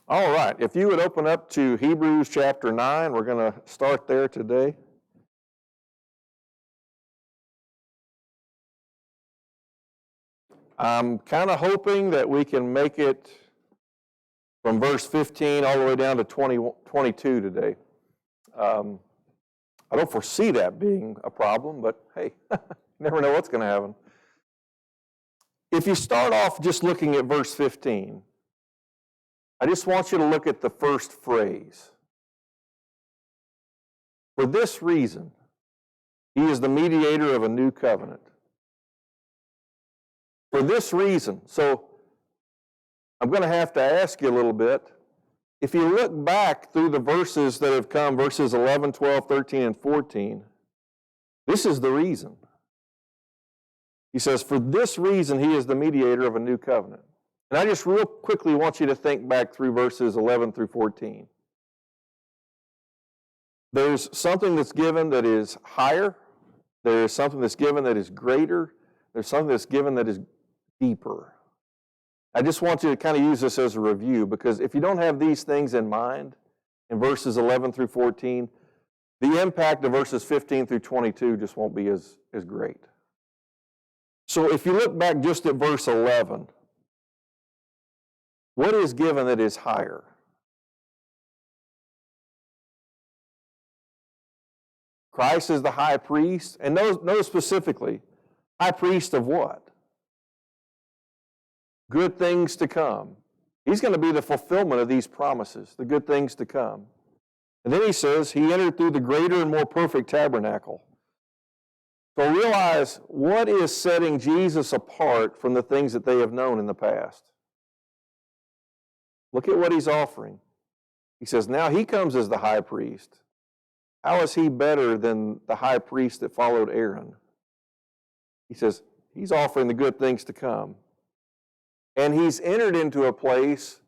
All right, if you would open up to Hebrews chapter 9, we're going to start there today. I'm kind of hoping that we can make it from verse 15 all the way down to 22 today. I don't foresee that being a problem, but hey, you never know what's going to happen. If you start off just looking at verse 15, I just want you to look at the first phrase. For this reason, he is the mediator of a new covenant. For this reason. So I'm going to have to ask you a little bit. If you look back through the verses that have come, verses 11, 12, 13, and 14, this is the reason. He says, for this reason he is the mediator of a new covenant. And I just real quickly want you to think back through verses 11 through 14. There's something that's given that is higher. There is something that's given that is greater. There's something that's given that is deeper. I just want you to kind of use this as a review, because if you don't have these things in mind in verses 11 through 14, the impact of verses 15 through 22 just won't be as great. So if you look back just at verse 11, what is given that is higher? Christ is the high priest, and notice specifically, high priest of what? Good things to come. He's going to be the fulfillment of these promises, the good things to come. And then he says, he entered through the greater and more perfect tabernacle. So realize what is setting Jesus apart from the things that they have known in the past. Look at what he's offering. He says, now he comes as the high priest. How is he better than the high priest that followed Aaron? He says, he's offering the good things to come. And he's entered into a place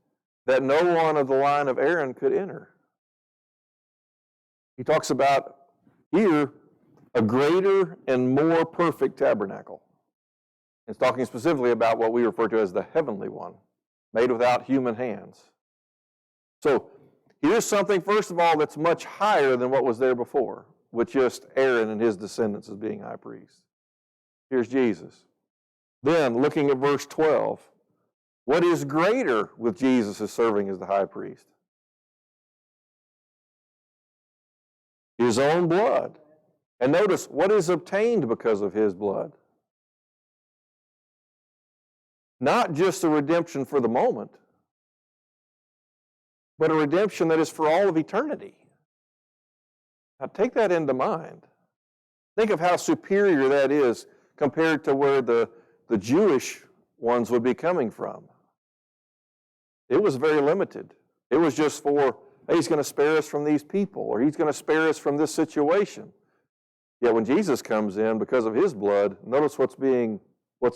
that no one of the line of Aaron could enter. He talks about here a greater and more perfect tabernacle. It's talking specifically about what we refer to as the heavenly one, made without human hands. So here's something, first of all, that's much higher than what was there before, with just Aaron and his descendants as being high priests. Here's Jesus. Then, looking at verse 12, what is greater with Jesus as serving as the high priest? His own blood. And notice, what is obtained because of his blood? Not just a redemption for the moment, but a redemption that is for all of eternity. Now take that into mind. Think of how superior that is compared to where the Jewish ones would be coming from. It was very limited. It was just for, hey, he's going to spare us from these people, or he's going to spare us from this situation. Yet when Jesus comes in, because of his blood, notice what's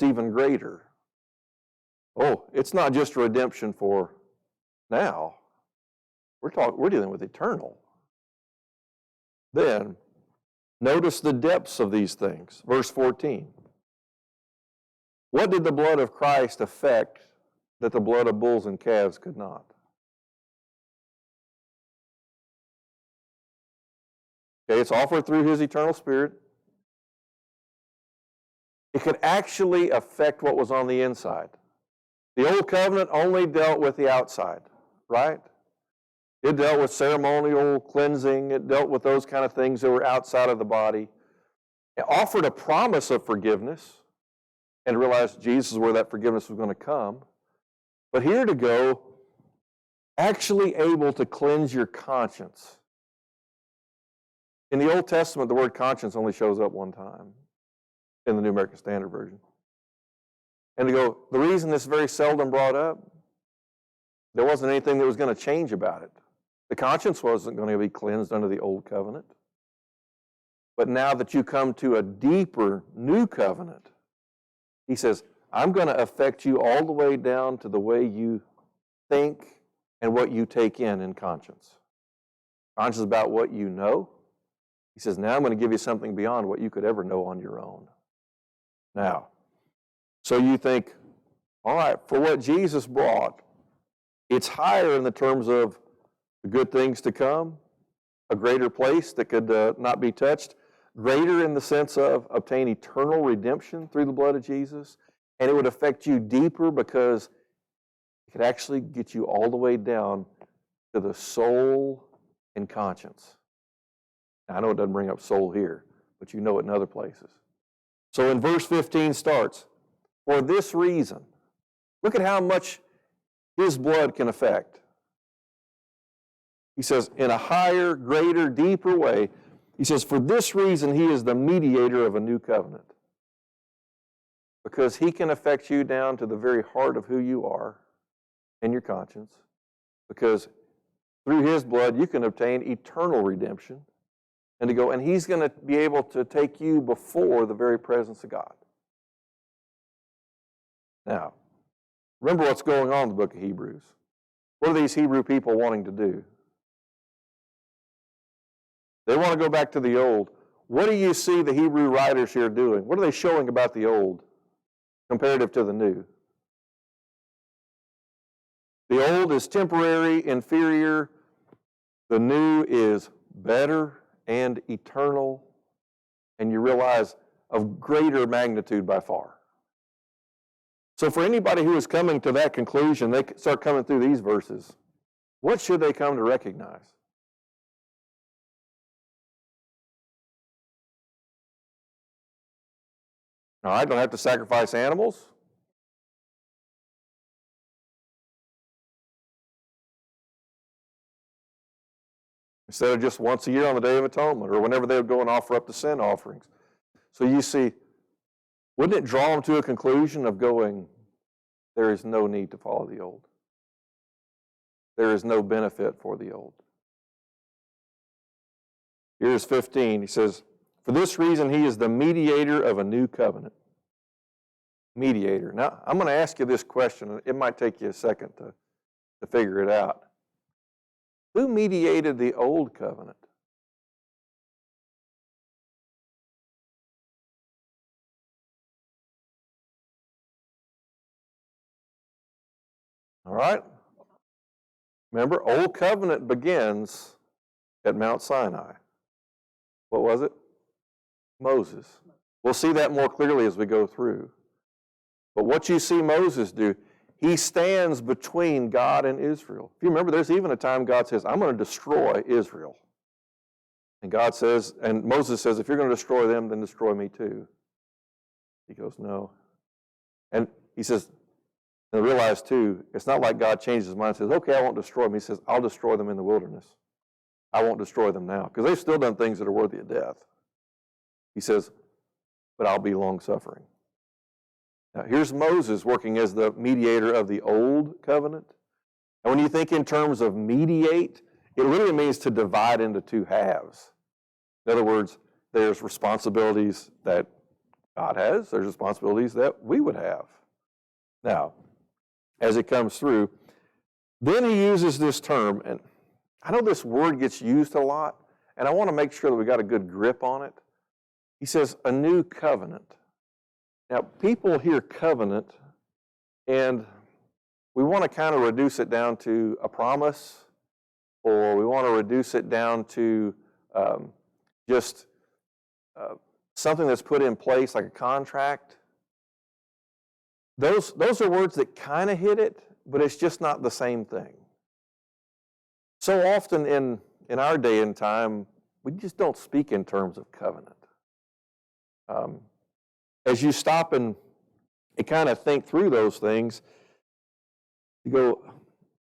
even greater. Oh, it's not just a redemption for now. We're dealing with eternal. Then, notice the depths of these things. Verse 14. What did the blood of Christ affect that the blood of bulls and calves could not? Okay, it's offered through his eternal spirit. It could actually affect what was on the inside. The old covenant only dealt with the outside, right? It dealt with ceremonial cleansing. It dealt with those kind of things that were outside of the body. It offered a promise of forgiveness, and realized Jesus is where that forgiveness was going to come. But here to go, actually able to cleanse your conscience. In the Old Testament, the word conscience only shows up one time in the New American Standard Version. And to go, the reason this is very seldom brought up, there wasn't anything that was going to change about it. The conscience wasn't going to be cleansed under the old covenant. But now that you come to a deeper new covenant, he says, I'm going to affect you all the way down to the way you think and what you take in conscience. Conscience is about what you know. He says, now I'm going to give you something beyond what you could ever know on your own. Now, so you think, all right, for what Jesus brought, It's higher in the terms of the good things to come, a greater place that could not be touched, greater in the sense of obtain eternal redemption through the blood of Jesus, and it would affect you deeper because it could actually get you all the way down to the soul and conscience. Now, I know it doesn't bring up soul here, but you know it in other places. So in verse 15 starts, for this reason, look at how much His blood can affect. He says, in a higher, greater, deeper way, He says, for this reason He is the mediator of a new covenant. Because He can affect you down to the very heart of who you are and your conscience. Because through His blood you can obtain eternal redemption. And He's going to be able to take you before the very presence of God. Now, remember what's going on in the book of Hebrews. What are these Hebrew people wanting to do? They want to go back to the old. What do you see the Hebrew writers here doing? What are they showing about the old comparative to the new? The old is temporary, inferior. The new is better and eternal. And you realize of greater magnitude by far. So for anybody who is coming to that conclusion, they start coming through these verses. What should they come to recognize? All right, don't have to sacrifice animals. Instead of just once a year on the Day of Atonement or whenever they would go and offer up the sin offerings. So you see, wouldn't it draw them to a conclusion of going, there is no need to follow the old. There is no benefit for the old. Here's 15. He says, for this reason He is the mediator of a new covenant. Mediator. Now, I'm going to ask you this question. It might take you a second to figure it out. Who mediated the old covenant? All right? Remember, old covenant begins at Mount Sinai. What was it? Moses. We'll see that more clearly as we go through. But what you see Moses do, he stands between God and Israel. If you remember, there's even a time God says, I'm going to destroy Israel. And God says, and Moses says, if you're going to destroy them, then destroy me too. He goes, no. And he says, and realize too, it's not like God changes his mind and says, okay, I won't destroy them. He says, I'll destroy them in the wilderness. I won't destroy them now. Because they've still done things that are worthy of death. He says, but I'll be long-suffering. Now, here's Moses working as the mediator of the old covenant. And when you think in terms of mediate, it literally means to divide into two halves. In other words, there's responsibilities that God has, there's responsibilities that we would have. Now, as it comes through, then he uses this term, and I know this word gets used a lot, and I want to make sure that we got a good grip on it. He says, a new covenant. Now, people hear covenant, and we want to kind of reduce it down to a promise, or we want to reduce it down to just something that's put in place like a contract. Those are words that kind of hit it, but it's just not the same thing. So often in our day and time, we just don't speak in terms of covenant. As you stop and kind of think through those things, you go,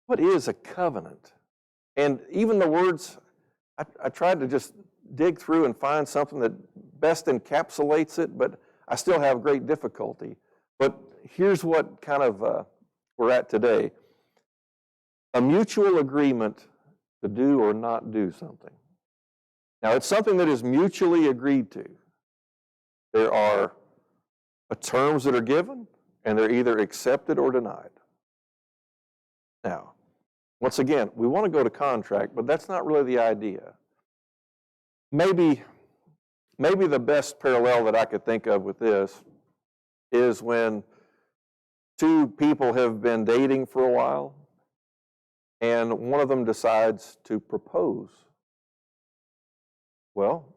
what is a covenant? And even the words, I tried to just dig through and find something that best encapsulates it, but I still have great difficulty. But here's what kind of we're at today. A mutual agreement to do or not do something. Now, it's something that is mutually agreed to. There are terms that are given, and they're either accepted or denied. Now, once again, we want to go to contract, but that's not really the idea. Maybe the best parallel that I could think of with this is when two people have been dating for a while, and one of them decides to propose. Well,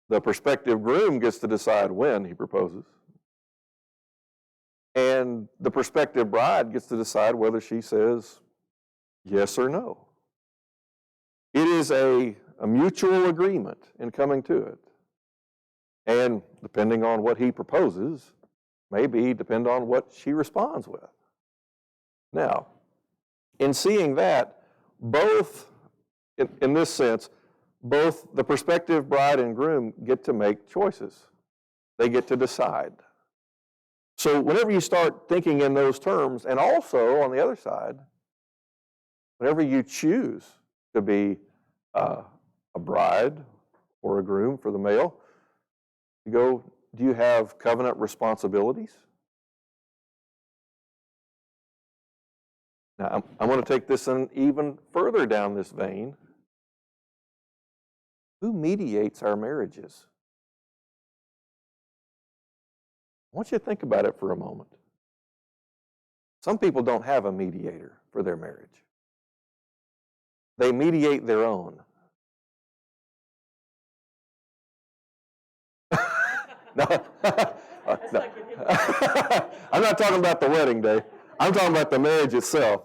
the prospective groom gets to decide when he proposes. And the prospective bride gets to decide whether she says yes or no. It is a mutual agreement in coming to it. And depending on what he proposes, maybe depend on what she responds with. Now, in seeing that, both, in this sense, both the prospective bride and groom get to make choices. They get to decide. So whenever you start thinking in those terms, and also on the other side, whenever you choose to be a bride or a groom for the male, you go, do you have covenant responsibilities? Now, I'm going to take this in even further down this vein. Who mediates our marriages? I want you to think about it for a moment. Some people don't have a mediator for their marriage. They mediate their own. No. No. I'm not talking about the wedding day. I'm talking about the marriage itself.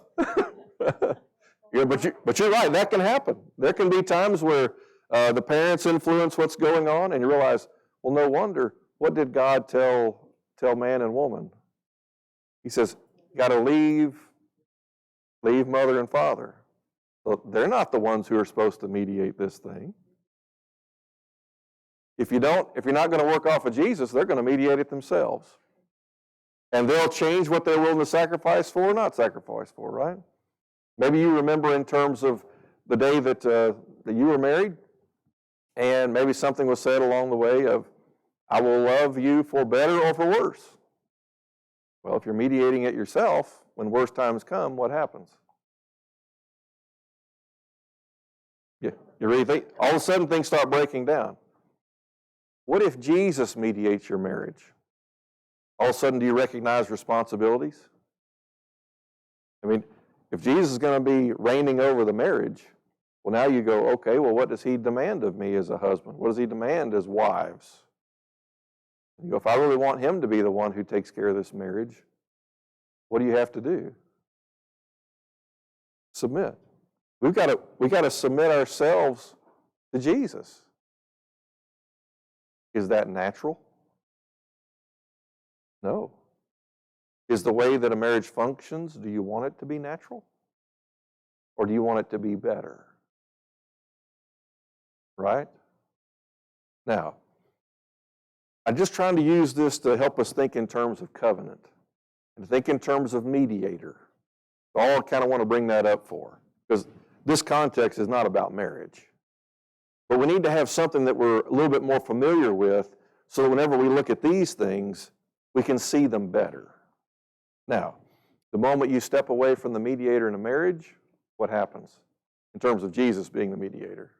Yeah, but you're right, that can happen. There can be times where the parents influence what's going on, and you realize, well, no wonder. What did God tell man and woman? He says, got to leave mother and father. Well, they're not the ones who are supposed to mediate this thing. If you're not going to work off of Jesus, they're going to mediate it themselves. And they'll change what they're willing to sacrifice for or not sacrifice for, right? Maybe you remember in terms of the day that you were married, and maybe something was said along the way of, I will love you for better or for worse. Well, if you're mediating it yourself, when worse times come, what happens? You really think, all of a sudden things start breaking down. What if Jesus mediates your marriage? All of a sudden, do you recognize responsibilities? I mean, if Jesus is going to be reigning over the marriage, well, now you go, okay, well, what does he demand of me as a husband? What does he demand as wives? You go, if I really want him to be the one who takes care of this marriage, what do you have to do? Submit. We've got to submit ourselves to Jesus. Is that natural? No. Is the way that a marriage functions, do you want it to be natural? Or do you want it to be better? Right? Now, I'm just trying to use this to help us think in terms of covenant and think in terms of mediator. So I kind of want to bring that up for, because this context is not about marriage. But we need to have something that we're a little bit more familiar with, so that whenever we look at these things, we can see them better. Now, the moment you step away from the mediator in a marriage, what happens in terms of Jesus being the mediator?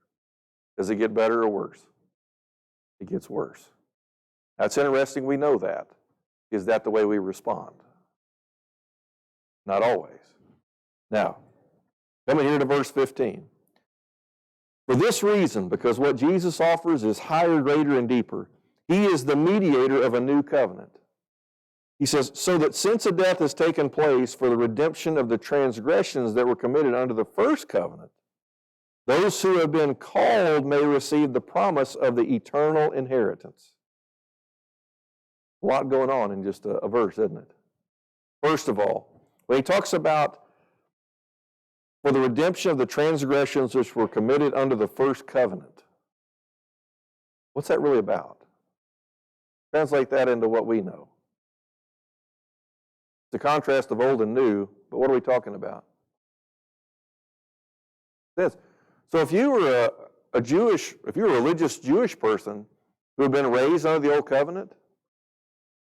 Does it get better or worse? It gets worse. That's interesting, we know that. Is that the way we respond? Not always. Now, coming here to verse 15. For this reason, because what Jesus offers is higher, greater, and deeper, he is the mediator of a new covenant. He says, so that since a death has taken place for the redemption of the transgressions that were committed under the first covenant, those who have been called may receive the promise of the eternal inheritance. A lot going on in just a verse, isn't it? First of all, when he talks about for the redemption of the transgressions which were committed under the first covenant, what's that really about? Translate that into what we know. It's a contrast of old and new, but what are we talking about? This. So if you were if you were a religious Jewish person who had been raised under the old covenant,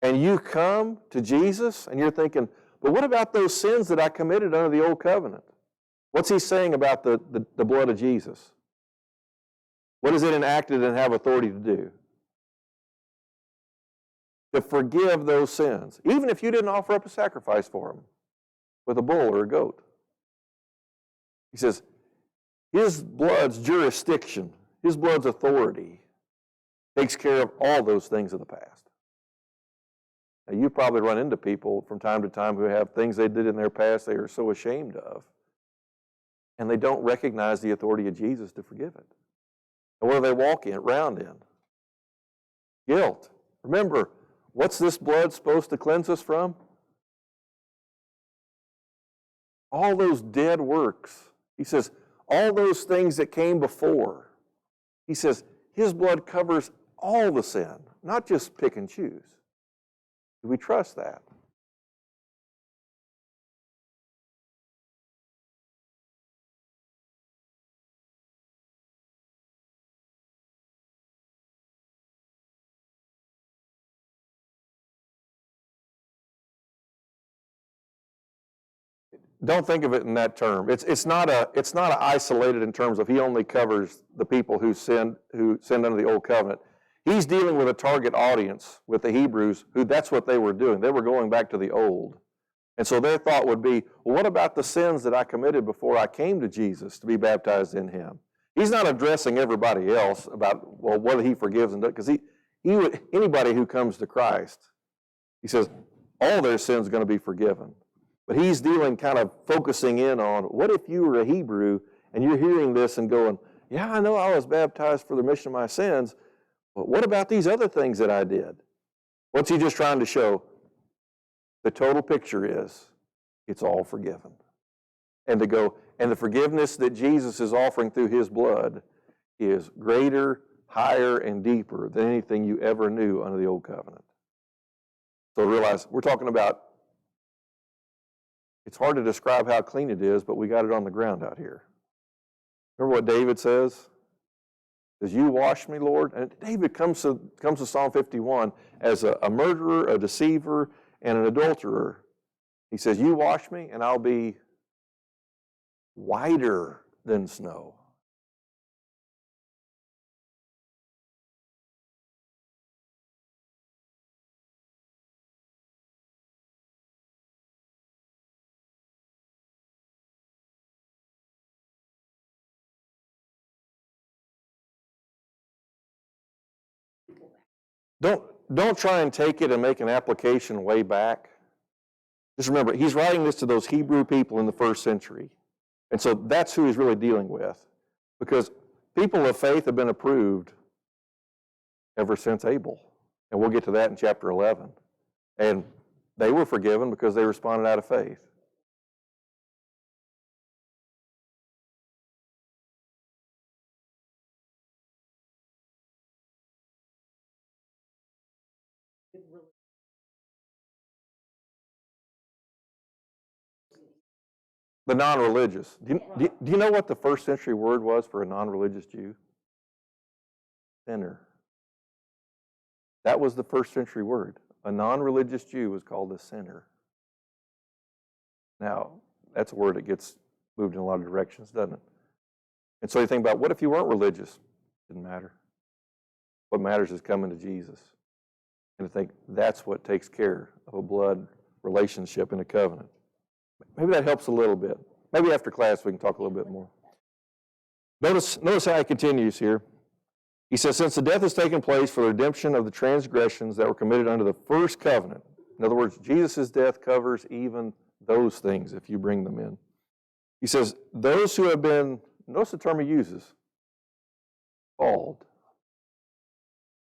and you come to Jesus and you're thinking, but what about those sins that I committed under the old covenant? What's he saying about the blood of Jesus? What is it enacted and have authority to do? To forgive those sins, even if you didn't offer up a sacrifice for them with a bull or a goat. He says, his blood's jurisdiction, his blood's authority takes care of all those things of the past. Now, you probably run into people from time to time who have things they did in their past they are so ashamed of, and they don't recognize the authority of Jesus to forgive it. And what do they walk around in? Guilt. Remember, what's this blood supposed to cleanse us from? All those dead works. He says, all those things that came before. He says, his blood covers all the sin, not just pick and choose. Do we trust that? Don't think of it in that term. It's not isolated in terms of he only covers the people who sinned under the old covenant. He's dealing with a target audience with the Hebrews who that's what they were doing. They were going back to the old. And so their thought would be, well, what about the sins that I committed before I came to Jesus to be baptized in him? He's not addressing everybody else about, well, what he forgives and does, because anybody who comes to Christ, he says, all their sins are going to be forgiven. But he's dealing, kind of focusing in on, what if you were a Hebrew and you're hearing this and going, yeah, I know I was baptized for the remission of my sins, but what about these other things that I did? What's he just trying to show? The total picture is, it's all forgiven. And and the forgiveness that Jesus is offering through his blood is greater, higher, and deeper than anything you ever knew under the old covenant. So realize, we're talking about, it's hard to describe how clean it is, but we got it on the ground out here. Remember what David says? He says, you wash me, Lord. And David comes to Psalm 51 as a murderer, a deceiver, and an adulterer. He says, you wash me, and I'll be whiter than snow. Don't try and take it and make an application way back. Just remember, he's writing this to those Hebrew people in the first century. And so that's who he's really dealing with. Because people of faith have been approved ever since Abel. And we'll get to that in chapter 11. And they were forgiven because they responded out of faith. The non-religious. Do you know what the first century word was for a non-religious Jew? Sinner. That was the first century word. A non-religious Jew was called a sinner. Now, that's a word that gets moved in a lot of directions, doesn't it? And so you think about, what if you weren't religious? Didn't matter. What matters is coming to Jesus. And to think that's what takes care of a blood relationship in a covenant. Maybe that helps a little bit. Maybe after class we can talk a little bit more. Notice how he continues here. He says, since the death has taken place for the redemption of the transgressions that were committed under the first covenant. In other words, Jesus' death covers even those things if you bring them in. He says, those who have been, notice the term he uses, called.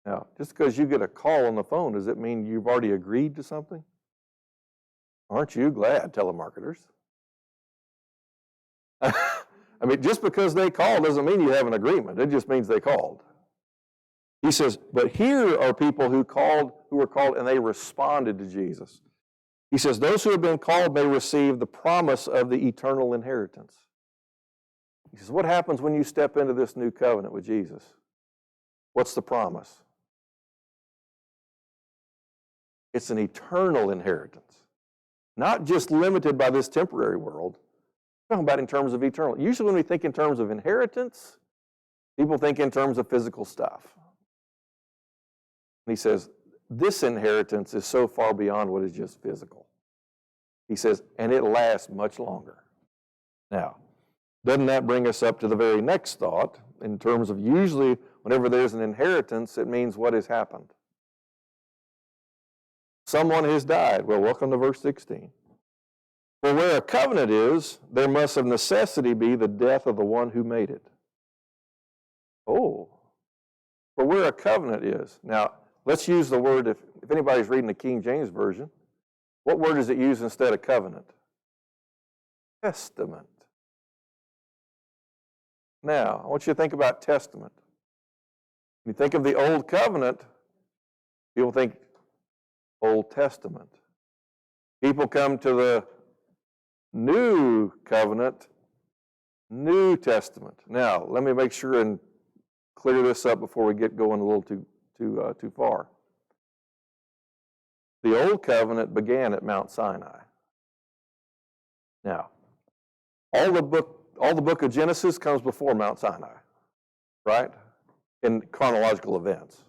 Now, just because you get a call on the phone, does it mean you've already agreed to something? Aren't you glad, telemarketers? I mean, just because they call doesn't mean you have an agreement. It just means they called. He says, but here are people who were called and they responded to Jesus. He says, those who have been called may receive the promise of the eternal inheritance. He says, what happens when you step into this new covenant with Jesus? What's the promise? It's an eternal inheritance. Not just limited by this temporary world. We're talking about in terms of eternal. Usually when we think in terms of inheritance, people think in terms of physical stuff. And he says, this inheritance is so far beyond what is just physical. He says, and it lasts much longer. Now, Doesn't that bring us up to the very next thought in terms of usually whenever there's an inheritance, it means what has happened? Someone has died. Well, welcome to verse 16. For where a covenant is, there must of necessity be the death of the one who made it. Oh, for where a covenant is. Now, let's use the word, if anybody's reading the King James Version, what word does it use instead of covenant? Testament. Now, I want you to think about testament. When you think of the Old Covenant, people think Old Testament. People come to the New Covenant, New Testament. Now, let me make sure and clear this up before we get going a little too far. The Old Covenant began at Mount Sinai. Now, all the book of Genesis comes before Mount Sinai, right? In chronological events.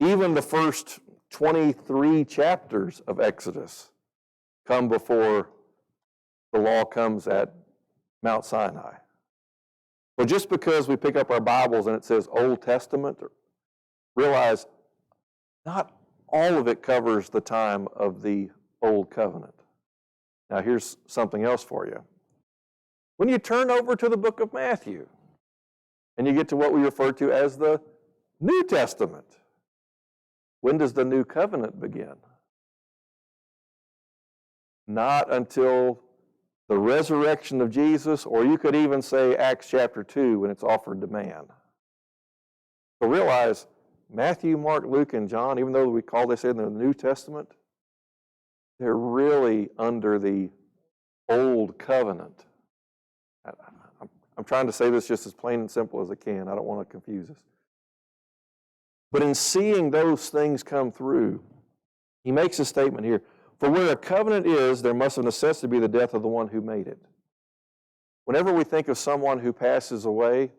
Even the first 23 chapters of Exodus come before the law comes at Mount Sinai. But just because we pick up our Bibles and it says Old Testament, realize not all of it covers the time of the Old Covenant. Now here's something else for you. When you turn over to the book of Matthew, and you get to what we refer to as the New Testament, when does the New Covenant begin? Not until the resurrection of Jesus, or you could even say Acts chapter 2 when it's offered to man. So realize Matthew, Mark, Luke, and John, even though we call this in the New Testament, they're really under the Old Covenant. I'm trying to say this just as plain and simple as I can. I don't want to confuse us. But in seeing those things come through, he makes a statement here. For where a covenant is, there must of necessity be the death of the one who made it. Whenever we think of someone who passes away,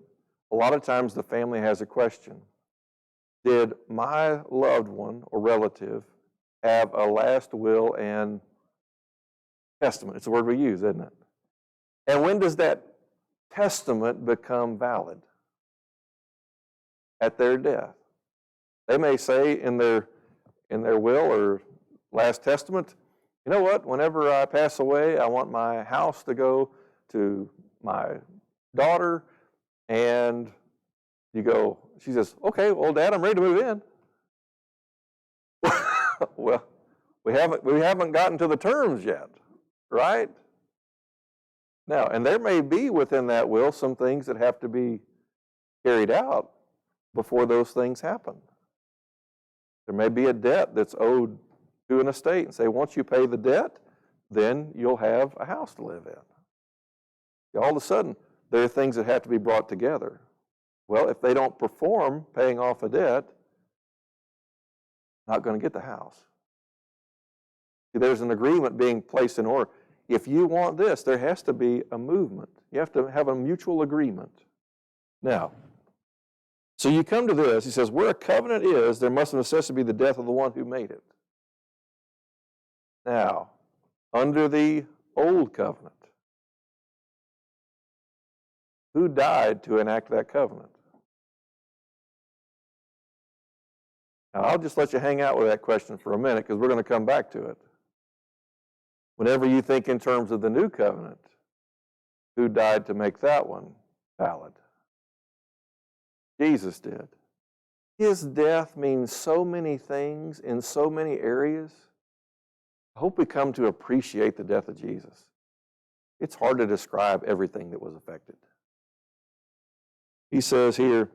a lot of times the family has a question. Did my loved one or relative have a last will and testament? It's the word we use, isn't it? And when does that testament become valid? At their death. They may say in their will or last testament, you know what, whenever I pass away, I want my house to go to my daughter, and she says, okay, well, Dad, I'm ready to move in. Well, we haven't gotten to the terms yet, right? Now, and there may be within that will some things that have to be carried out before those things happen. There may be a debt that's owed to an estate, and say, once you pay the debt, then you'll have a house to live in. All of a sudden, there are things that have to be brought together. Well, if they don't perform paying off a debt, not going to get the house. See, there's an agreement being placed in order. If you want this, there has to be a movement. You have to have a mutual agreement. Now, so you come to this, he says, where a covenant is, there must of necessity be the death of the one who made it. Now, under the Old Covenant, who died to enact that covenant? Now, I'll just let you hang out with that question for a minute because we're going to come back to it. Whenever you think in terms of the New Covenant, who died to make that one valid? Jesus did. His death means so many things in so many areas. I hope we come to appreciate the death of Jesus. It's hard to describe everything that was affected. He says here,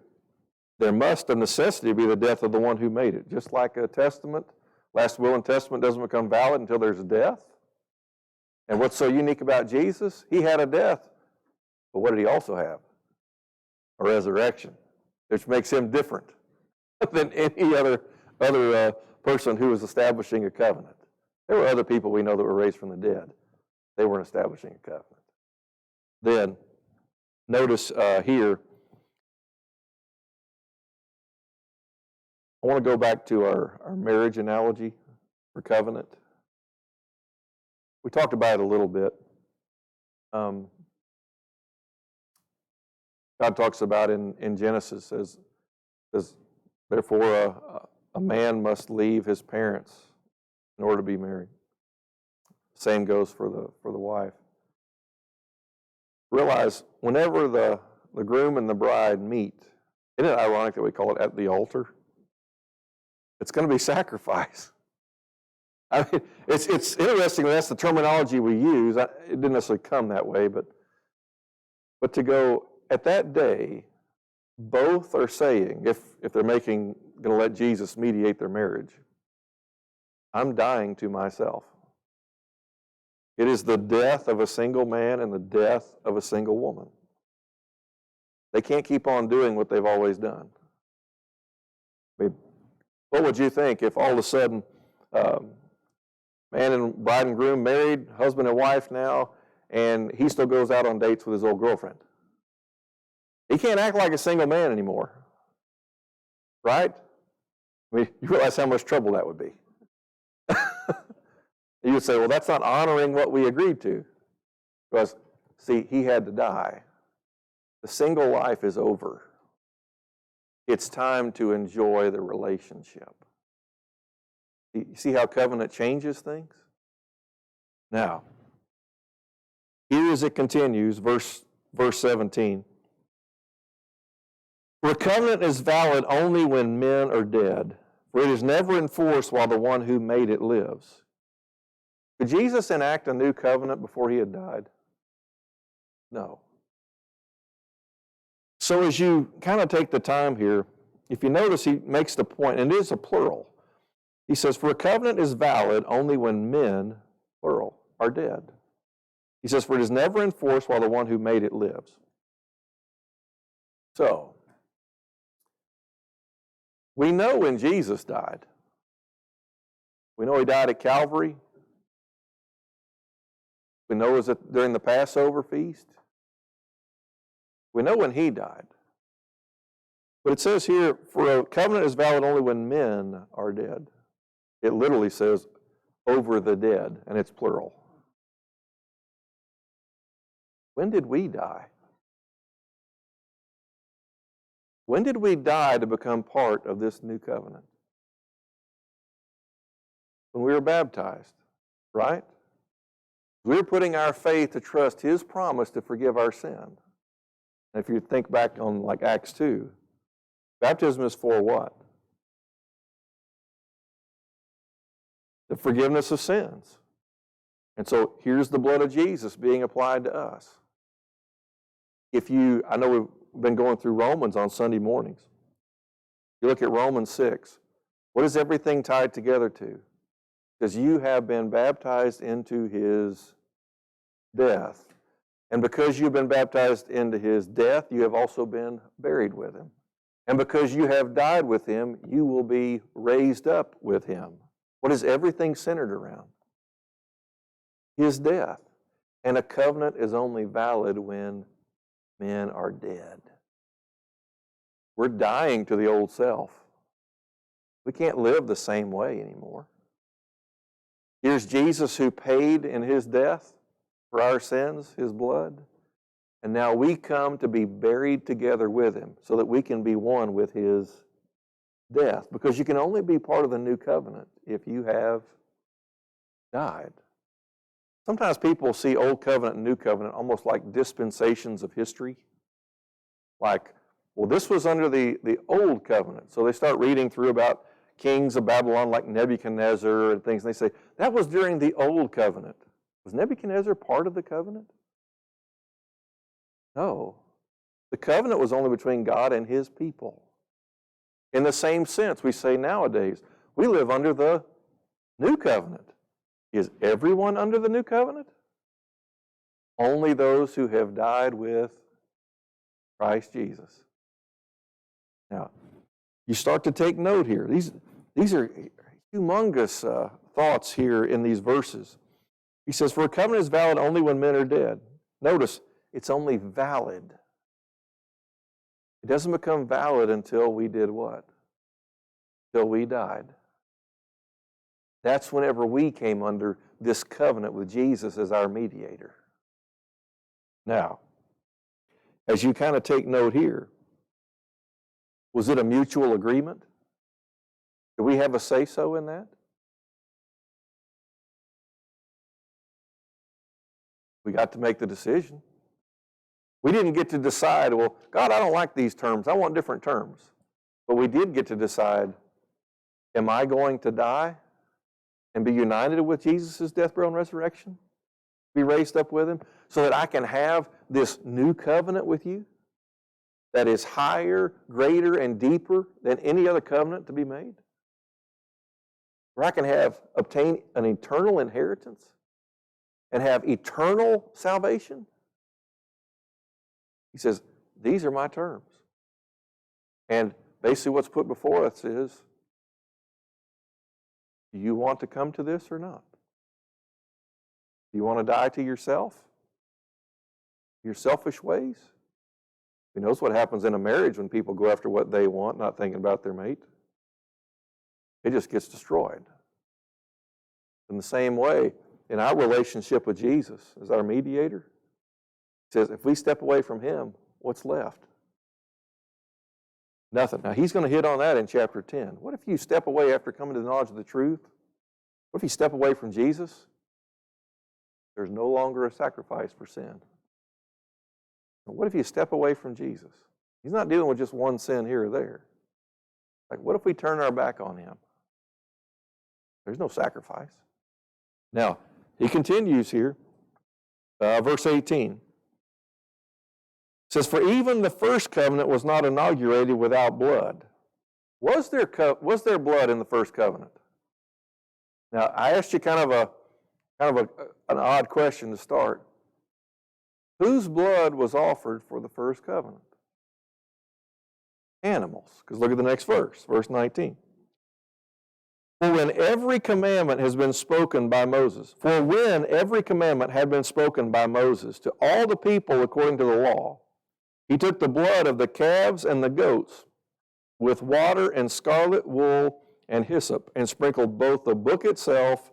there must of necessity be the death of the one who made it. Just like a testament, last will and testament doesn't become valid until there's a death. And what's so unique about Jesus? He had a death, but what did he also have? A resurrection, which makes him different than any other person who was establishing a covenant. There were other people we know that were raised from the dead. They weren't establishing a covenant. Then, notice here, I want to go back to our marriage analogy for covenant. We talked about it a little bit. God talks about in Genesis, says therefore a man must leave his parents in order to be married. Same goes for the wife. Realize whenever the groom and the bride meet, isn't it ironic that we call it at the altar? It's going to be sacrifice. I mean, it's interesting that's the terminology we use. It didn't necessarily come that way, but to go at that day, both are saying, if they're going to let Jesus mediate their marriage, I'm dying to myself. It is the death of a single man and the death of a single woman. They can't keep on doing what they've always done. I mean, what would you think if all of a sudden, man and bride and groom married, husband and wife now, and he still goes out on dates with his old girlfriend? He can't act like a single man anymore, right? I mean, you realize how much trouble that would be. You would say, well, that's not honoring what we agreed to. Because, see, he had to die. The single life is over. It's time to enjoy the relationship. You see how covenant changes things? Now, here as it continues, verse 17. For a covenant is valid only when men are dead, for it is never enforced while the one who made it lives. Could Jesus enact a new covenant before he had died? No. So as you kind of take the time here, if you notice he makes the point, and it is a plural. He says, for a covenant is valid only when men, plural, are dead. He says, for it is never enforced while the one who made it lives. So, we know when Jesus died. We know he died at Calvary. We know it was during the Passover feast. We know when he died. But it says here, for a covenant is valid only when men are dead. It literally says, over the dead, and it's plural. When did we die? When did we die to become part of this new covenant? When we were baptized, right? We were putting our faith to trust his promise to forgive our sin. And if you think back on like Acts 2, baptism is for what? The forgiveness of sins. And so here's the blood of Jesus being applied to us. I know we've been going through Romans on Sunday mornings. You look at Romans 6. What is everything tied together to? Because you have been baptized into his death. And because you've been baptized into his death, you have also been buried with him. And because you have died with him, you will be raised up with him. What is everything centered around? His death. And a covenant is only valid when men are dead. We're dying to the old self. We can't live the same way anymore. Here's Jesus who paid in his death for our sins, his blood. And now we come to be buried together with him so that we can be one with his death. Because you can only be part of the new covenant if you have died. Sometimes people see Old Covenant and New Covenant almost like dispensations of history. Like, well, this was under the Old Covenant. So they start reading through about kings of Babylon like Nebuchadnezzar and things. And they say, that was during the Old Covenant. Was Nebuchadnezzar part of the covenant? No. The covenant was only between God and his people. In the same sense, we say nowadays, we live under the New Covenant. Is everyone under the New Covenant? Only those who have died with Christ Jesus. Now, you start to take note here. These are humongous thoughts here in these verses. He says, for a covenant is valid only when men are dead. Notice, it's only valid. It doesn't become valid until we did what? Until we died. That's whenever we came under this covenant with Jesus as our mediator. Now, as you kind of take note here, was it a mutual agreement? Do we have a say-so in that? We got to make the decision. We didn't get to decide, well, God, I don't like these terms. I want different terms. But we did get to decide, am I going to die and be united with Jesus' death, burial, and resurrection? Be raised up with Him so that I can have this new covenant with you that is higher, greater, and deeper than any other covenant to be made? Where I can obtain an eternal inheritance and have eternal salvation? He says, these are my terms. And basically what's put before us is, do you want to come to this or not? Do you want to die to yourself? Your selfish ways? Who knows what happens in a marriage when people go after what they want, not thinking about their mate? It just gets destroyed. In the same way, in our relationship with Jesus as our mediator, it says if we step away from Him, what's left? Nothing. Now, he's going to hit on that in chapter 10. What if you step away after coming to the knowledge of the truth? What if you step away from Jesus? There's no longer a sacrifice for sin. What if you step away from Jesus? He's not dealing with just one sin here or there. Like, what if we turn our back on Him? There's no sacrifice. Now, he continues here, verse 18. It says, for even the first covenant was not inaugurated without blood. Was there blood in the first covenant? Now, I asked you kind of an odd question to start. Whose blood was offered for the first covenant? Animals. Because look at the next verse, verse 19. For when every commandment has been spoken by Moses, to all the people according to the law, he took the blood of the calves and the goats with water and scarlet wool and hyssop, and sprinkled both the book itself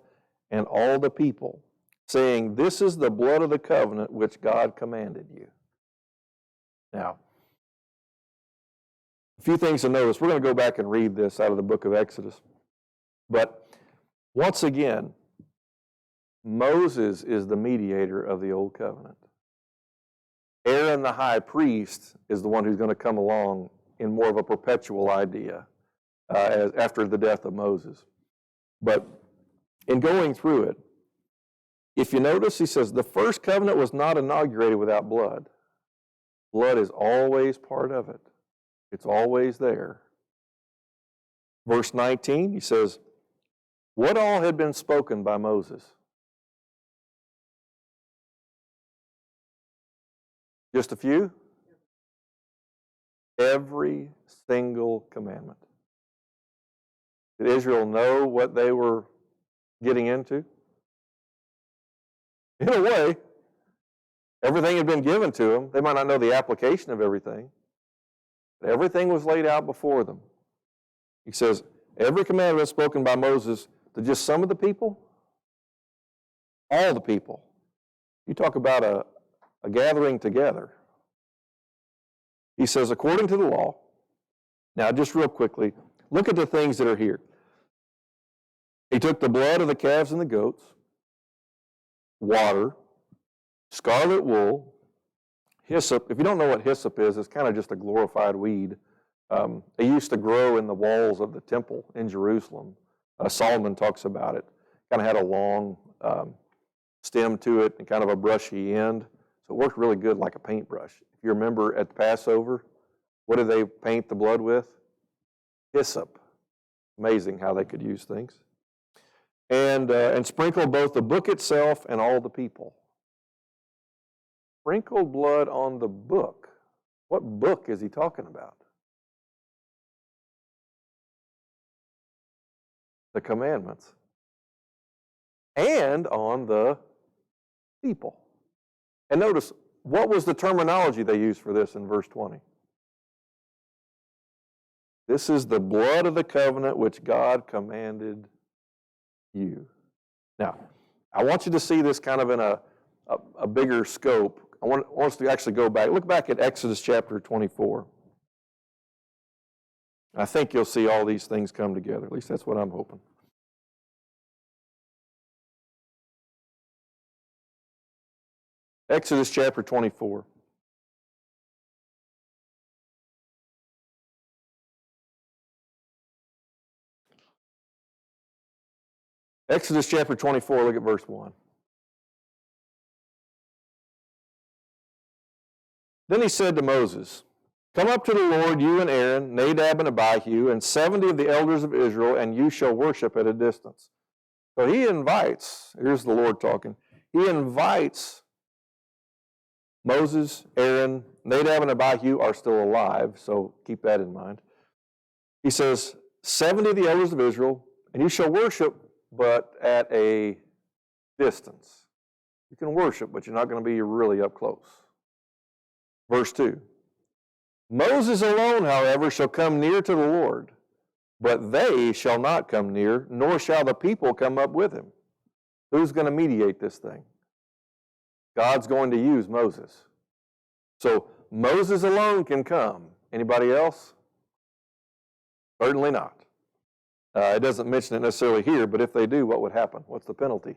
and all the people, saying, this is the blood of the covenant which God commanded you. Now, a few things to notice. We're going to go back and read this out of the book of Exodus. But once again, Moses is the mediator of the old covenant. Aaron the high priest is the one who's going to come along in more of a perpetual idea after the death of Moses. But in going through it, if you notice, he says, the first covenant was not inaugurated without blood. Blood is always part of it. It's always there. Verse 19, he says, what all had been spoken by Moses? Just a few? Every single commandment. Did Israel know what they were getting into? In a way, everything had been given to them. They might not know the application of everything, but everything was laid out before them. He says, every commandment spoken by Moses to just some of the people, all the people. You talk about a gathering together. He says, according to the law. Now, just real quickly, look at the things that are here. He took the blood of the calves and the goats, water, scarlet wool, hyssop. If you don't know what hyssop is, it's kind of just a glorified weed. It used to grow in the walls of the temple in Jerusalem. Solomon talks about it. Kind of had a long stem to it and kind of a brushy end. So it worked really good like a paintbrush. If you remember at the Passover, what did they paint the blood with? Hyssop. Amazing how they could use things. And sprinkle both the book itself and all the people. Sprinkled blood on the book. What book is he talking about? The commandments. And on the people. And notice, what was the terminology they used for this in verse 20? This is the blood of the covenant which God commanded you. Now, I want you to see this kind of in a bigger scope I want us to actually go back. Look back at Exodus chapter 24. I think you'll see all these things come together. At least that's what I'm hoping. Exodus chapter 24. Exodus chapter 24, look at verse 1. Then he said to Moses, "Come up to the Lord, you and Aaron, Nadab and Abihu, and 70 of the elders of Israel, and you shall worship at a distance." So he invites, here's the Lord talking, he invites Moses, Aaron, Nadab and Abihu are still alive, so keep that in mind. He says, 70 of the elders of Israel, and you shall worship, but at a distance. You can worship, but you're not going to be really up close. Verse 2. Moses alone, however, shall come near to the Lord, but they shall not come near, nor shall the people come up with him. Who's going to mediate this thing? God's going to use Moses. So Moses alone can come. Anybody else? Certainly not. It doesn't mention it necessarily here, but if they do, what would happen? What's the penalty?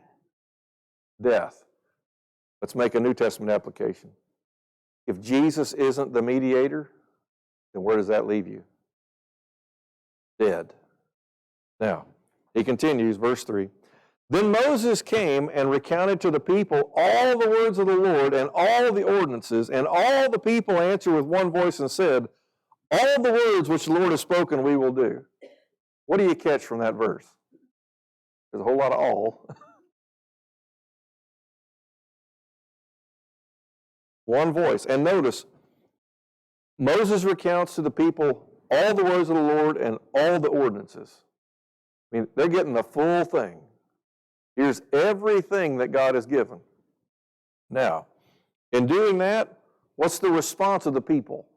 Death. Let's make a New Testament application. If Jesus isn't the mediator, then where does that leave you? Dead. Now, he continues, verse 3. Then Moses came and recounted to the people all the words of the Lord and all the ordinances, and all the people answered with one voice and said, "All the words which the Lord has spoken we will do." What do you catch from that verse? There's a whole lot of all. One voice. And notice, Moses recounts to the people all the words of the Lord and all the ordinances. I mean, they're getting the full thing. Here's everything that God has given. Now, in doing that, what's the response of the people?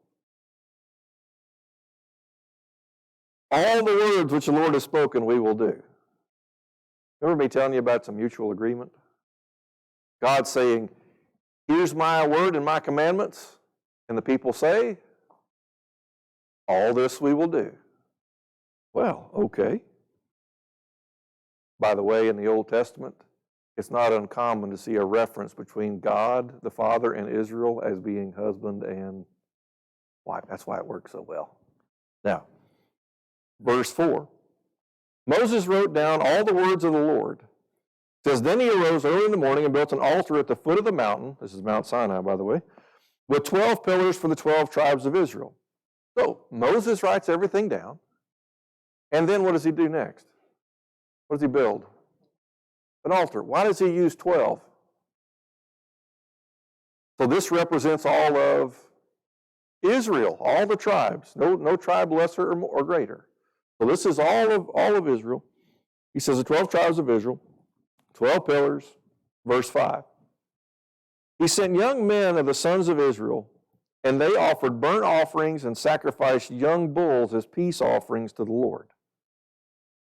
All the words which the Lord has spoken, we will do. Remember me telling you about some mutual agreement? God saying, "Here's my word and my commandments," and the people say, "All this we will do." Well, okay. By the way, in the Old Testament, it's not uncommon to see a reference between God, the Father, and Israel as being husband and wife. That's why it works so well. Now, verse 4. Moses wrote down all the words of the Lord. It says, "Then he arose early in the morning and built an altar at the foot of the mountain," this is Mount Sinai, by the way, "with 12 pillars for the 12 tribes of Israel." So Moses writes everything down, and then what does he do next? What does he build? An altar. Why does he use 12? So this represents all of Israel, all the tribes. No tribe lesser or greater. So this is all of Israel. He says the 12 tribes of Israel, 12 pillars, verse 5. He sent young men of the sons of Israel, and they offered burnt offerings and sacrificed young bulls as peace offerings to the Lord.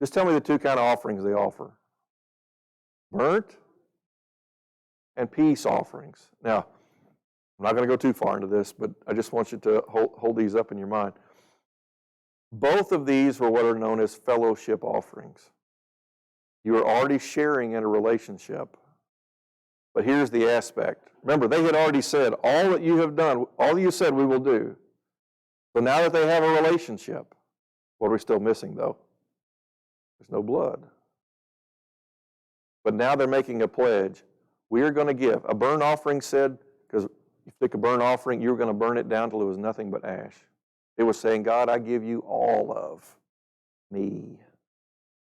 Just tell me the two kind of offerings they offer. Burnt and peace offerings. Now, I'm not going to go too far into this, but I just want you to hold these up in your mind. Both of these were what are known as fellowship offerings. You are already sharing in a relationship. But here's the aspect. Remember, they had already said, all that you have done, all you said we will do. So now that they have a relationship, what are we still missing though? There's no blood. But now they're making a pledge. We are going to give. A burnt offering said, because if you take a burnt offering, you were going to burn it down till it was nothing but ash. It was saying, God, I give you all of me.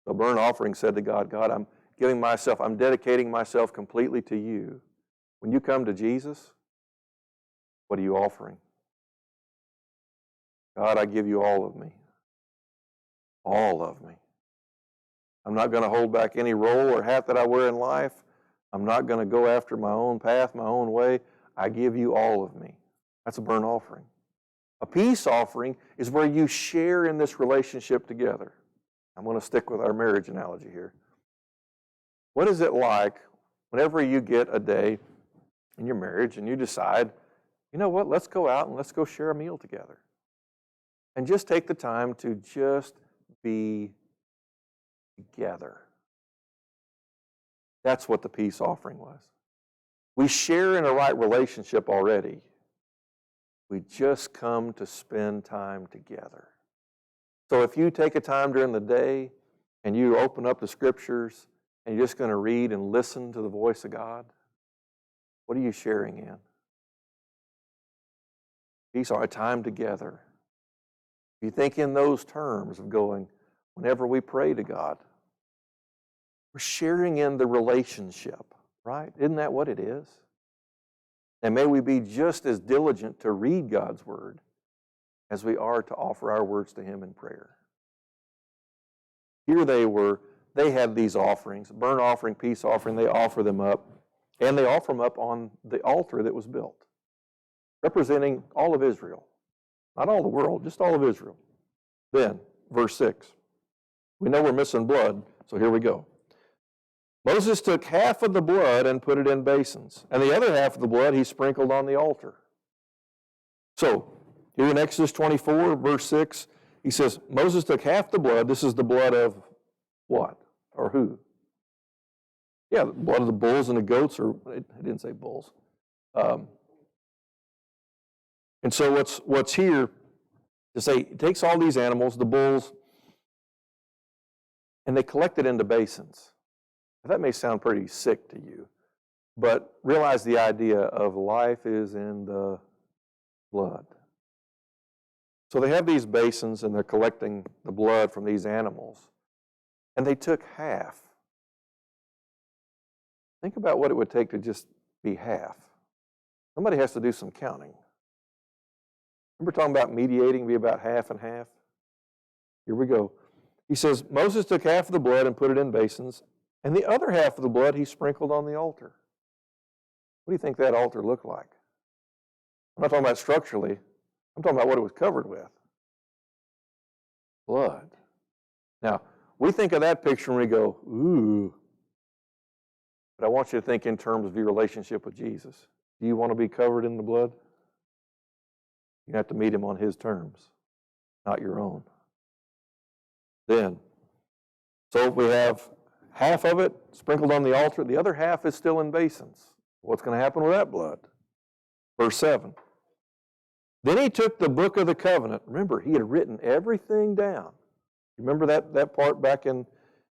The burnt offering said to God, God, I'm giving myself, I'm dedicating myself completely to you. When you come to Jesus, what are you offering? God, I give you all of me. All of me. I'm not going to hold back any role or hat that I wear in life. I'm not going to go after my own path, my own way. I give you all of me. That's a burnt offering. A peace offering is where you share in this relationship together. I'm going to stick with our marriage analogy here. What is it like whenever you get a day in your marriage and you decide, you know what, let's go out and let's go share a meal together. And just take the time to just be together. That's what the peace offering was. We share in a right relationship already. We just come to spend time together. So if you take a time during the day and you open up the scriptures and you're just going to read and listen to the voice of God, what are you sharing in? Peace, our time together. If you think in those terms of going, whenever we pray to God, we're sharing in the relationship, right? Isn't that what it is? And may we be just as diligent to read God's word as we are to offer our words to Him in prayer. Here they had these offerings, burnt offering, peace offering, they offer them up, and they offer them up on the altar that was built, representing all of Israel. Not all the world, just all of Israel. Then, verse 6. We know we're missing blood, so here we go. Moses took half of the blood and put it in basins, and the other half of the blood he sprinkled on the altar. So, here in Exodus 24, verse 6, he says, Moses took half the blood. This is the blood of what? Or who? Yeah, the blood of the bulls and the goats, or it didn't say bulls. And so what's here to say, it takes all these animals, the bulls, and they collect it into basins. Now, that may sound pretty sick to you, but realize the idea of life is in the blood. So they have these basins and they're collecting the blood from these animals. And they took half. Think about what it would take to just be half. Somebody has to do some counting. Remember talking about mediating, be about half and half? Here we go. He says, Moses took half of the blood and put it in basins, and the other half of the blood he sprinkled on the altar. What do you think that altar looked like? I'm not talking about structurally. I'm talking about what it was covered with. Blood. Now, we think of that picture and we go, ooh. But I want you to think in terms of your relationship with Jesus. Do you want to be covered in the blood? You have to meet Him on His terms, not your own. Then, so we have half of it sprinkled on the altar. The other half is still in basins. What's going to happen with that blood? Verse 7. Then he took the book of the covenant. Remember, he had written everything down. Remember that part back in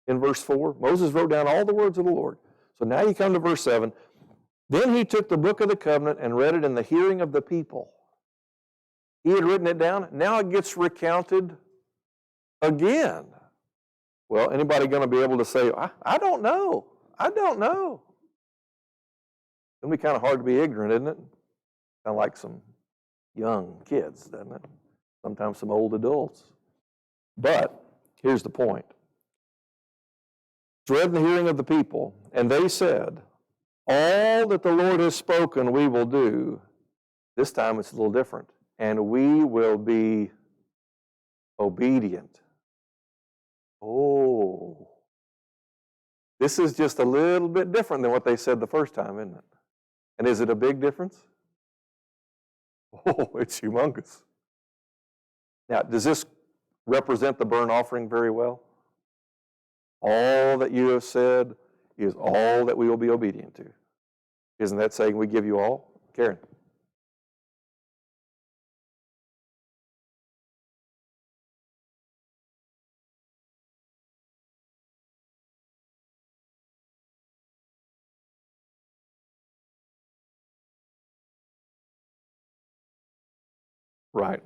verse 4? Moses wrote down all the words of the Lord. So now you come to verse 7. Then he took the book of the covenant and read it in the hearing of the people. He had written it down. Now it gets recounted again. Well, anybody going to be able to say, I don't know. I don't know. It's going to be kind of hard to be ignorant, isn't it? Kind of like some young kids, doesn't it? Sometimes some old adults. But here's the point. It's read in the hearing of the people, and they said, all that the Lord has spoken we will do. This time it's a little different. And we will be obedient. Oh. This is just a little bit different than what they said the first time, isn't it? And is it a big difference? Oh, it's humongous. Now, does this represent the burnt offering very well? All that you have said is all that we will be obedient to. Isn't that saying we give you all? Karen. Right.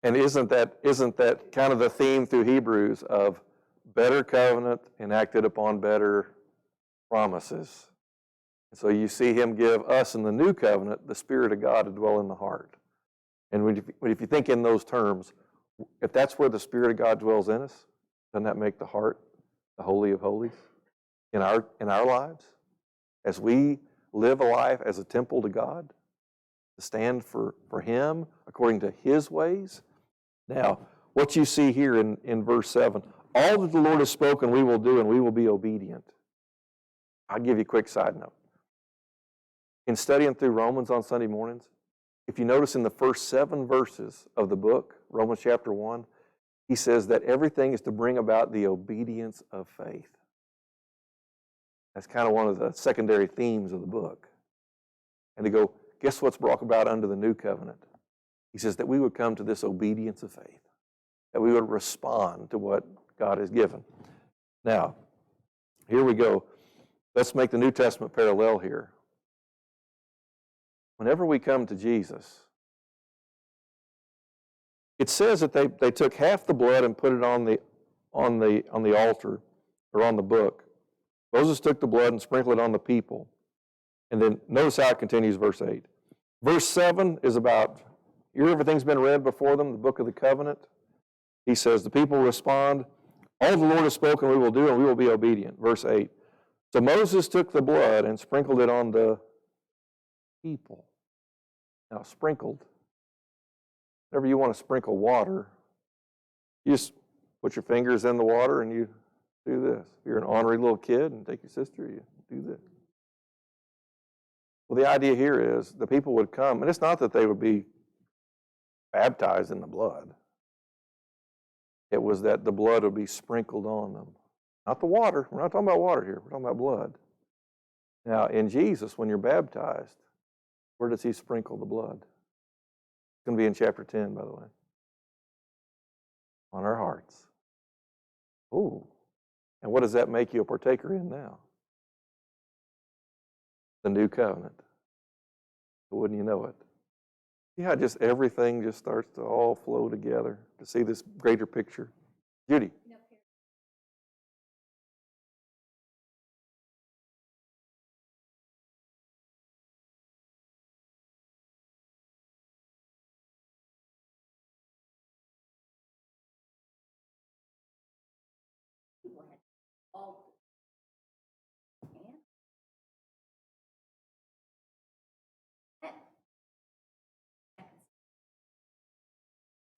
And isn't that kind of the theme through Hebrews of better covenant enacted upon better promises? And so you see Him give us in the new covenant the Spirit of God to dwell in the heart. And if you think in those terms, if that's where the Spirit of God dwells in us, doesn't that make the heart the Holy of Holies in our lives? As we live a life as a temple to God, to stand for Him according to His ways. Now, what you see here in verse 7. All that the Lord has spoken we will do, and we will be obedient. I'll give you a quick side note. In studying through Romans on Sunday mornings, if you notice in the first 7 verses of the book, Romans chapter 1, he says that everything is to bring about the obedience of faith. That's kind of one of the secondary themes of the book. And to go, guess what's brought about under the new covenant? He says that we would come to this obedience of faith, that we would respond to what God has given. Now, here we go. Let's make the New Testament parallel here. Whenever we come to Jesus, it says that they took half the blood and put it on the altar or on the book. Moses took the blood and sprinkled it on the people. And then notice how it continues, verse 8. Verse 7 is about, here everything's been read before them, the book of the covenant. He says, the people respond, all the Lord has spoken we will do, and we will be obedient. Verse 8. So Moses took the blood and sprinkled it on the people. Now, sprinkled. Whenever you want to sprinkle water, you just put your fingers in the water and you do this. If you're an ornery little kid and take your sister, you do this. Well, the idea here is the people would come, and it's not that they would be baptized in the blood. It was that the blood would be sprinkled on them. Not the water. We're not talking about water here. We're talking about blood. Now, in Jesus, when you're baptized, where does he sprinkle the blood? It's going to be in chapter 10, by the way. On our hearts. Ooh. And what does that make you a partaker in now? The new covenant. Wouldn't you know it? Yeah, just everything just starts to all flow together to see this greater picture. Judy.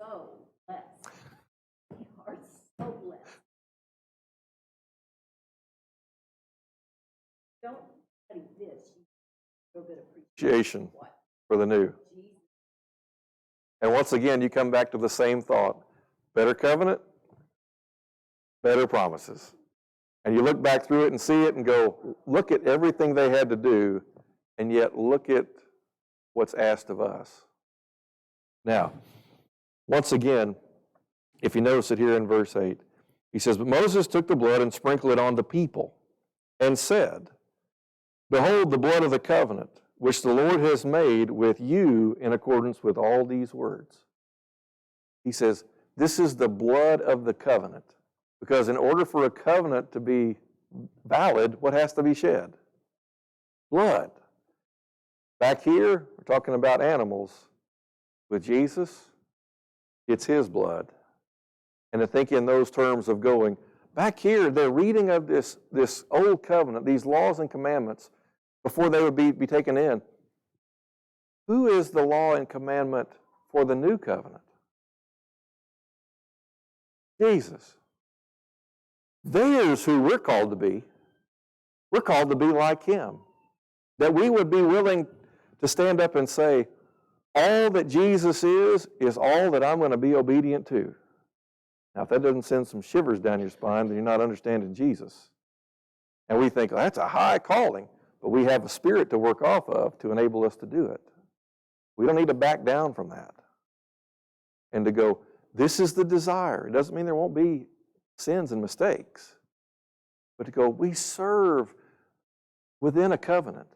So blessed. We are so blessed. Don't study this. You get a bit of Appreciation for the new. And once again, you come back to the same thought. Better covenant, better promises. And you look back through it and see it and go, look at everything they had to do, and yet look at what's asked of us. Now, once again, if you notice it here in verse 8, he says, but Moses took the blood and sprinkled it on the people and said, behold the blood of the covenant, which the Lord has made with you in accordance with all these words. He says, this is the blood of the covenant. Because in order for a covenant to be valid, what has to be shed? Blood. Back here, we're talking about animals. With Jesus, it's his blood. And to think in those terms of going, back here, they're reading of this old covenant, these laws and commandments, before they would be taken in. Who is the law and commandment for the new covenant? Jesus. There's who we're called to be. We're called to be like him. That we would be willing to stand up and say, all that Jesus is all that I'm going to be obedient to. Now, if that doesn't send some shivers down your spine, then you're not understanding Jesus. And we think, well, that's a high calling, but we have a spirit to work off of to enable us to do it. We don't need to back down from that. And to go, this is the desire. It doesn't mean there won't be sins and mistakes. But to go, we serve within a covenant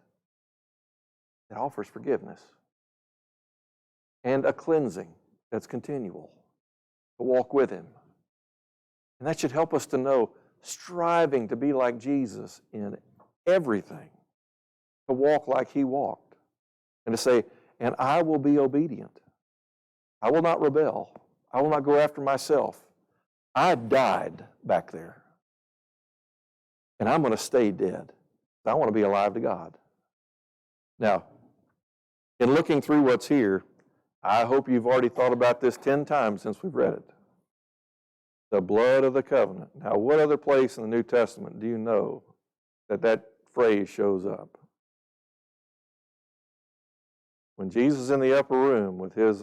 that offers forgiveness and a cleansing that's continual, to walk with him. And that should help us to know, striving to be like Jesus in everything, to walk like he walked, and to say, and I will be obedient. I will not rebel. I will not go after myself. I died back there, and I'm going to stay dead. I want to be alive to God. Now, in looking through what's here, I hope you've already thought about this 10 times since we've read it. The blood of the covenant. Now, what other place in the New Testament do you know that phrase shows up? When Jesus is in the upper room with his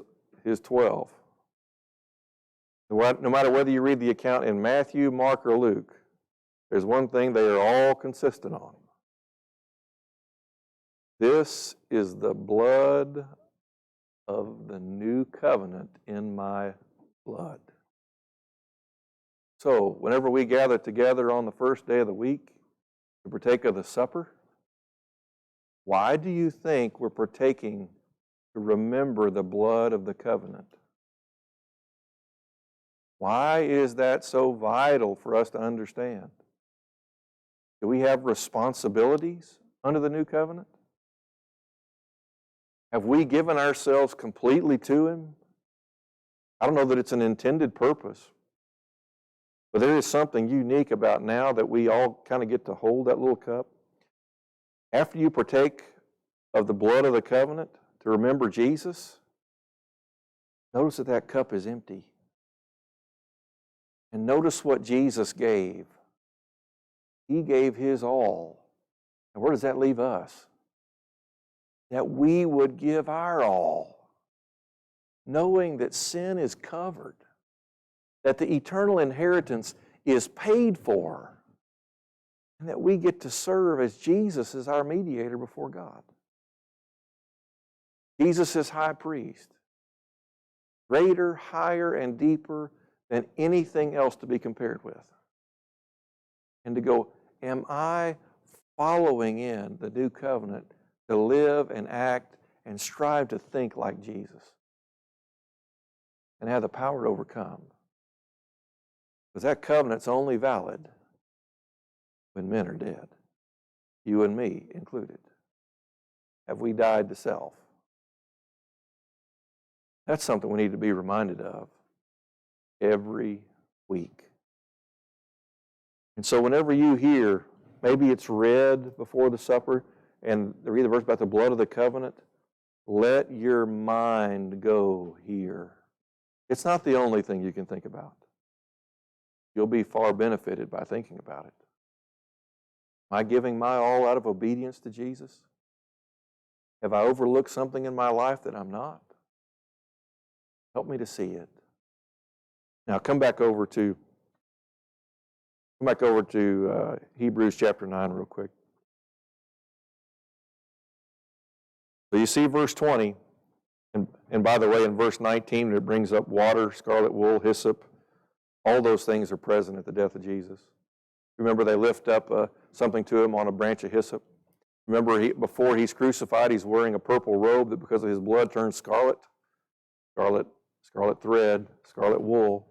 12, no matter whether you read the account in Matthew, Mark, or Luke, there's one thing they are all consistent on. This is the blood of the new covenant in my blood. So, whenever we gather together on the first day of the week to partake of the supper, why do you think we're partaking to remember the blood of the covenant? Why is that so vital for us to understand? Do we have responsibilities under the new covenant? Have we given ourselves completely to Him? I don't know that it's an intended purpose, but there is something unique about now that we all kind of get to hold that little cup. After you partake of the blood of the covenant to remember Jesus, notice that that cup is empty. And notice what Jesus gave. He gave His all. And where does that leave us? That we would give our all, knowing that sin is covered, that the eternal inheritance is paid for, and that we get to serve as Jesus is our mediator before God. Jesus is high priest, greater, higher, and deeper than anything else to be compared with. And to go, am I following in the new covenant to live and act and strive to think like Jesus and have the power to overcome? Because that covenant's only valid when men are dead, you and me included. Have we died to self? That's something we need to be reminded of every week. And so whenever you hear, maybe it's read before the supper, and they read the verse about the blood of the covenant, let your mind go here. It's not the only thing you can think about. You'll be far benefited by thinking about it. Am I giving my all out of obedience to Jesus? Have I overlooked something in my life that I'm not? Help me to see it. Now come back over to Hebrews chapter 9 real quick. So you see verse 20, and by the way, in verse 19, it brings up water, scarlet wool, hyssop. All those things are present at the death of Jesus. Remember, they lift up something to Him on a branch of hyssop. Remember, before He's crucified, He's wearing a purple robe that because of His blood turns scarlet thread, scarlet wool.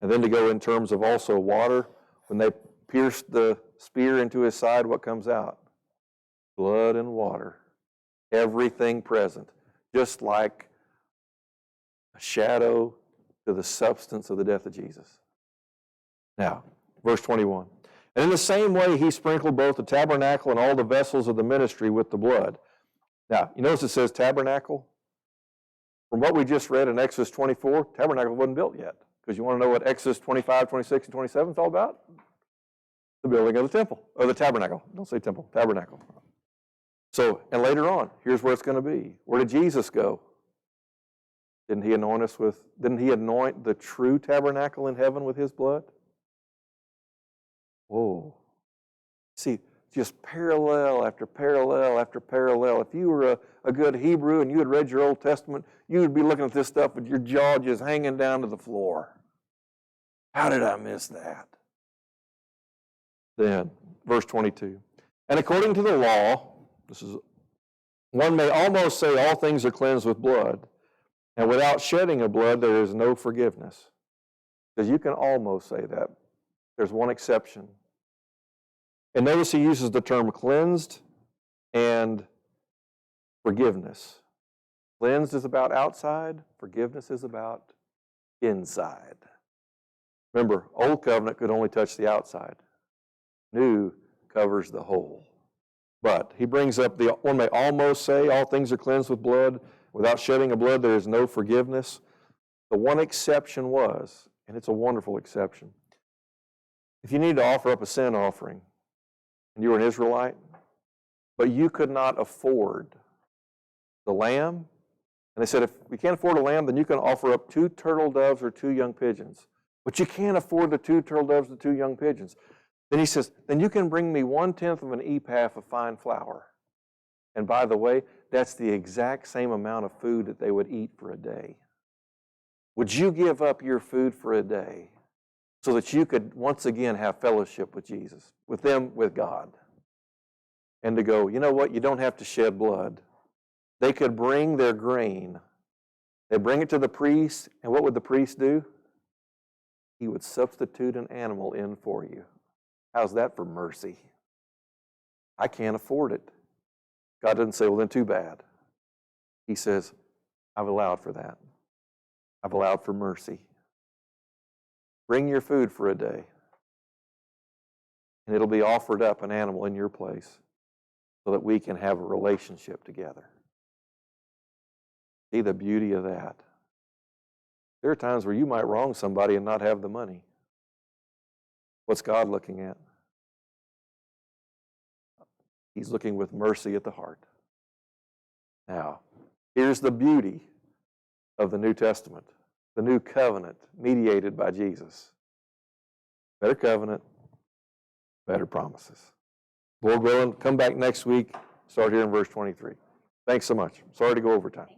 And then to go in terms of also water, when they pierced the spear into His side, what comes out? Blood and water. Everything present. Just like a shadow to the substance of the death of Jesus. Now, verse 21. And in the same way He sprinkled both the tabernacle and all the vessels of the ministry with the blood. Now, you notice it says tabernacle? From what we just read in Exodus 24, tabernacle wasn't built yet. Because you want to know what Exodus 25, 26, and 27 is all about? The building of the temple, or the tabernacle. Don't say temple, tabernacle. So, and later on, here's where it's going to be. Where did Jesus go? Didn't He anoint the true tabernacle in heaven with His blood? Whoa. See, just parallel after parallel after parallel. If you were a good Hebrew and you had read your Old Testament, you would be looking at this stuff with your jaw just hanging down to the floor. How did I miss that? Then, verse 22. And according to the law, one may almost say all things are cleansed with blood, and without shedding of blood there is no forgiveness. Because you can almost say that. There's one exception. And notice he uses the term cleansed and forgiveness. Cleansed is about outside, forgiveness is about inside. Remember, old covenant could only touch the outside. New covers the whole. But he brings up one may almost say all things are cleansed with blood. Without shedding of blood, there is no forgiveness. The one exception was And it's a wonderful exception. If you need to offer up a sin offering, and you were an Israelite, but you could not afford the lamb, and they said, if we can't afford a lamb, then you can offer up 2 turtle doves or 2 young pigeons. But you can't afford the 2 turtle doves or 2 young pigeons. Then he says, then you can bring me 1/10 of an ephah of fine flour. And by the way, that's the exact same amount of food that they would eat for a day. Would you give up your food for a day so that you could once again have fellowship with Jesus, with them, with God? And to go, you know what, you don't have to shed blood. They could bring their grain. They bring it to the priest, and what would the priest do? He would substitute an animal in for you. How's that for mercy? I can't afford it. God doesn't say, well, then too bad. He says, I've allowed for that. I've allowed for mercy. Bring your food for a day, and it'll be offered up, an animal in your place, so that we can have a relationship together. See the beauty of that. There are times where you might wrong somebody and not have the money. What's God looking at? He's looking with mercy at the heart. Now, here's the beauty of the New Testament, the new covenant mediated by Jesus. Better covenant, better promises. Lord willing, come back next week, start here in verse 23. Thanks so much. Sorry to go over time.